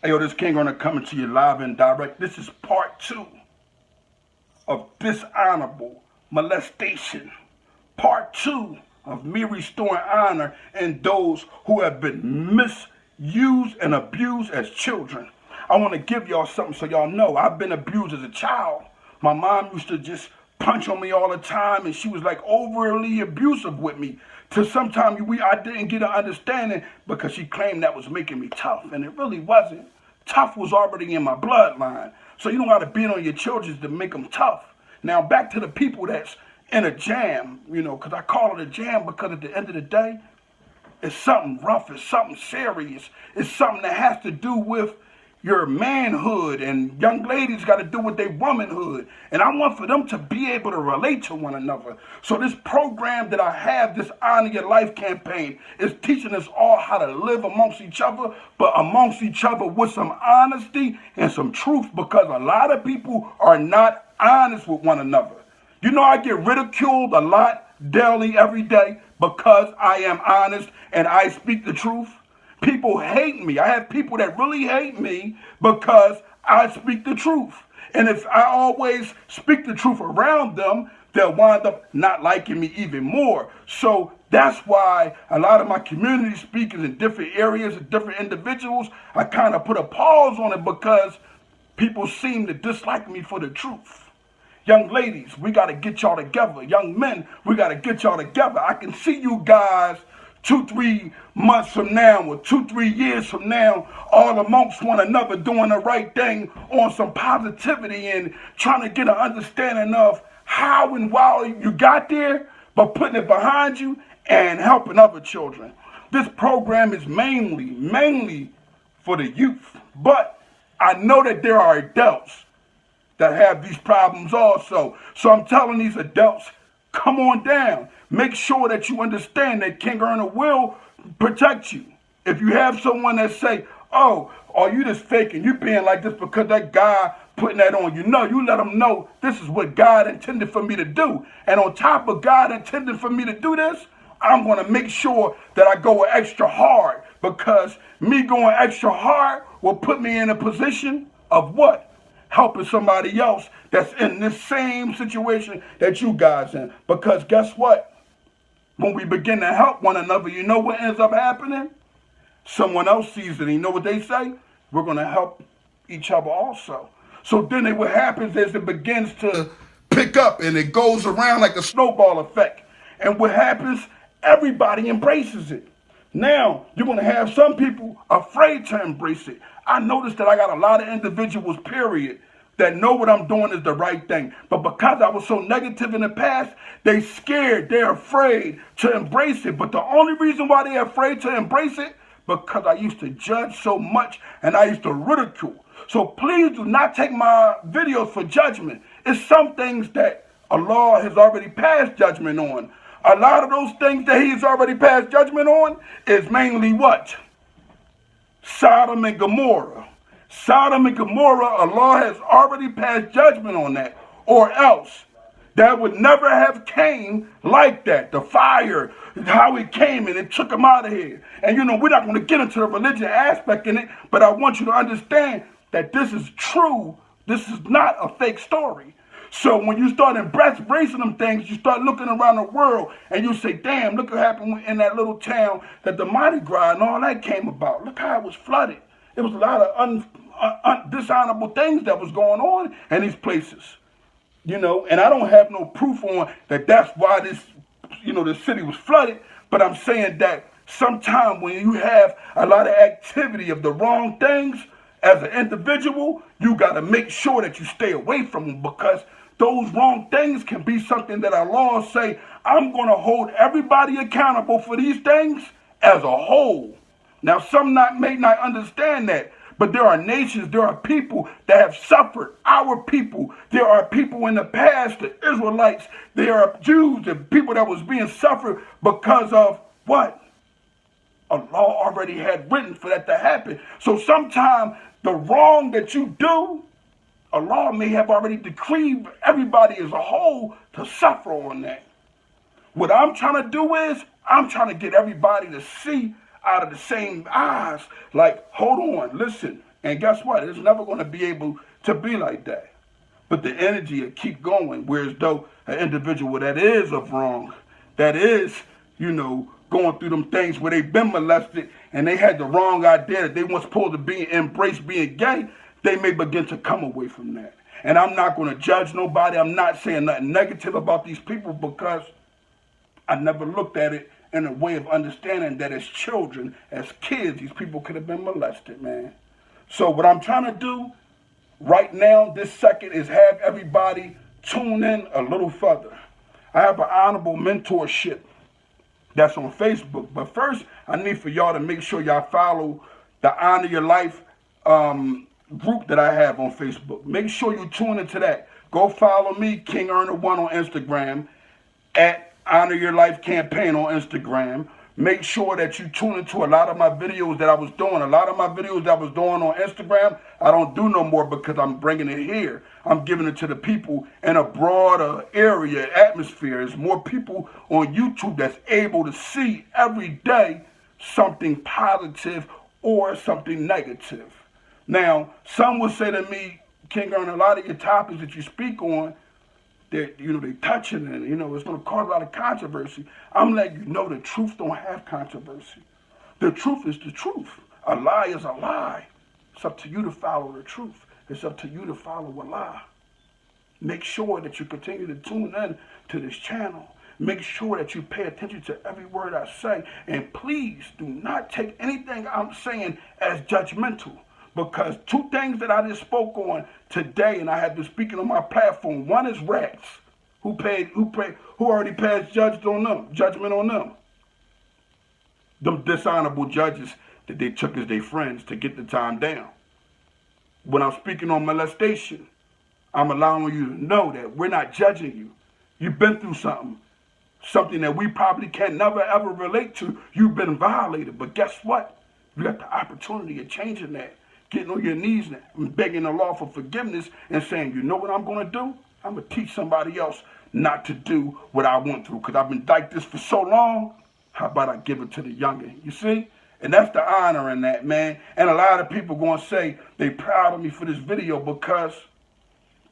Hey, yo, this Kingearner coming to you live and direct. This is part 2 of dishonorable molestation. Part 2 of me restoring honor in those who have been misused and abused as children. I want to give y'all something so y'all know I've been abused as a child. My mom used to just punch on me all the time, and she was like overly abusive with me. To sometimes I didn't get an understanding because she claimed that was making me tough, and it really wasn't. Tough was already in my bloodline. So you don't got to beat on your children to make them tough. Now back to the people that's in a jam, because I call it a jam because at the end of the day, it's something rough, it's something serious, it's something that has to do with your manhood, and young ladies got to do with their womanhood. And I want for them to be able to relate to one another. So this program that I have, this Honor Your Life campaign, is teaching us all how to live amongst each other, but amongst each other with some honesty and some truth, because a lot of people are not honest with one another. I get ridiculed a lot daily, every day, because I am honest and I speak the truth. People hate me. I have people that really hate me because I speak the truth. And if I always speak the truth around them, they'll wind up not liking me even more. So that's why a lot of my community speakers in different areas and different individuals, I kind of put a pause on it because people seem to dislike me for the truth. Young ladies, we got to get y'all together. Young men, we got to get y'all together. I can see you guys 2-3 months from now or 2-3 years from now, all amongst one another doing the right thing on some positivity and trying to get an understanding of how and why you got there, but putting it behind you and helping other children. This program is mainly for the youth, but I know that there are adults that have these problems also. So I'm telling these adults, come on down. Make sure that you understand that Kingearner will protect you. If you have someone that say, oh, are you just faking? You being like this because that guy putting that on you. No, you let them know this is what God intended for me to do. And on top of God intended for me to do this, I'm going to make sure that I go extra hard, because me going extra hard will put me in a position of what? Helping somebody else that's in this same situation that you guys in. Because guess what? When we begin to help one another, you know what ends up happening? Someone else sees it, and you know what they say? We're going to help each other also. So then what happens is it begins to pick up, and it goes around like a snowball effect. And what happens? Everybody embraces it. Now, you're going to have some people afraid to embrace it. I noticed that I got a lot of individuals, period, that know what I'm doing is the right thing. But because I was so negative in the past, they scared, they're afraid to embrace it. But the only reason why they're afraid to embrace it, because I used to judge so much and I used to ridicule. So please do not take my videos for judgment. It's some things that Allah has already passed judgment on. A lot of those things that he's already passed judgment on is mainly what? Sodom and Gomorrah. Sodom and Gomorrah, Allah has already passed judgment on that. Or else, that would never have came like that. The fire, how it came and it took them out of here. And we're not going to get into the religion aspect in it, but I want you to understand that this is true. This is not a fake story. So when you start embracing them things, you start looking around the world and you say, damn, look what happened in that little town that the Mardi Gras and all that came about. Look how it was flooded. It was a lot of dishonorable things that was going on in these places. And I don't have no proof on that that's why the city was flooded. But I'm saying that sometime when you have a lot of activity of the wrong things, as an individual, you got to make sure that you stay away from them, because those wrong things can be something that our laws say, I'm going to hold everybody accountable for these things as a whole. Now, some may not understand that, but there are nations, there are people that have suffered, our people. There are people in the past, the Israelites, there are Jews and people that was being suffered because of what? Allah already had written for that to happen. So sometimes the wrong that you do, Allah may have already decreed everybody as a whole to suffer on that. What I'm trying to do is, I'm trying to get everybody to see out of the same eyes. Like, hold on, listen. And guess what? It's never going to be able to be like that. But the energy will keep going. Whereas though an individual that is of wrong, that is, going through them things where they've been molested and they had the wrong idea that they weren't supposed to be embrace being gay, they may begin to come away from that. And I'm not going to judge nobody. I'm not saying nothing negative about these people because I never looked at it in a way of understanding that as children, as kids, these people could have been molested, man. So what I'm trying to do right now, this second, is have everybody tune in a little further. I have an honorable mentorship that's on Facebook. But first, I need for y'all to make sure y'all follow the Honor Your Life group that I have on Facebook. Make sure you tune into that. Go follow me, Kingearner1 on Instagram, at Honor Your Life Campaign on Instagram. Make sure that you tune into a lot of my videos that I was doing. A lot of my videos that I was doing on Instagram, I don't do no more because I'm bringing it here. I'm giving it to the people in a broader area, atmosphere. There's more people on YouTube that's able to see every day something positive or something negative. Now, some will say to me, Kingearner, a lot of your topics that you speak on, they touching it, it's going to cause a lot of controversy. I'm letting you know the truth don't have controversy. The truth is the truth. A lie is a lie. It's up to you to follow the truth. It's up to you to follow a lie. Make sure that you continue to tune in to this channel. Make sure that you pay attention to every word I say. And please do not take anything I'm saying as judgmental. Because two things that I just spoke on today, and I have been speaking on my platform. One is rats, who already passed judgment on them. Them dishonorable judges that they took as their friends to get the time down. When I'm speaking on molestation, I'm allowing you to know that we're not judging you. You've been through something that we probably can never ever relate to. You've been violated, but guess what? You got the opportunity of changing that. Getting on your knees and begging the law for forgiveness and saying, you know what I'm going to do? I'm going to teach somebody else not to do what I went through because I've been like this for so long. How about I give it to the youngin'? You see? And that's the honor in that, man. And a lot of people going to say they proud of me for this video because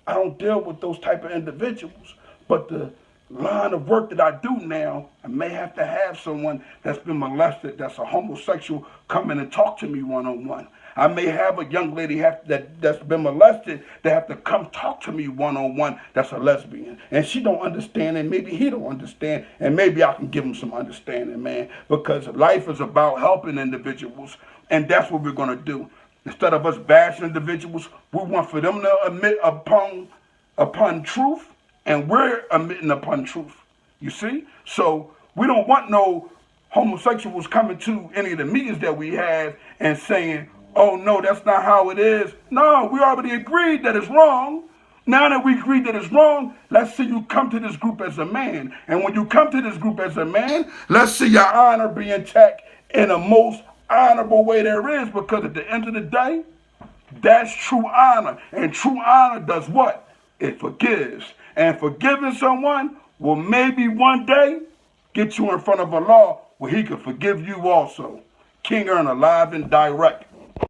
I don't deal with those type of individuals. But the line of work that I do now, I may have to have someone that's been molested, that's a homosexual, come in and talk to me one-on-one. I may have a young lady that's been molested that have to come talk to me one-on-one that's a lesbian. And she don't understand, and maybe he don't understand, and maybe I can give him some understanding, man. Because life is about helping individuals, and that's what we're going to do. Instead of us bashing individuals, we want for them to admit upon truth, and we're admitting upon truth. You see? So we don't want no homosexuals coming to any of the meetings that we have and saying, oh, no, that's not how it is. No, we already agreed that it's wrong. Now that we agreed that it's wrong, let's see you come to this group as a man. And when you come to this group as a man, let's see your honor be intact in the most honorable way there is. Because at the end of the day, that's true honor. And true honor does what? It forgives. And forgiving someone will maybe one day get you in front of a law where he could forgive you also. Kingearner live and direct.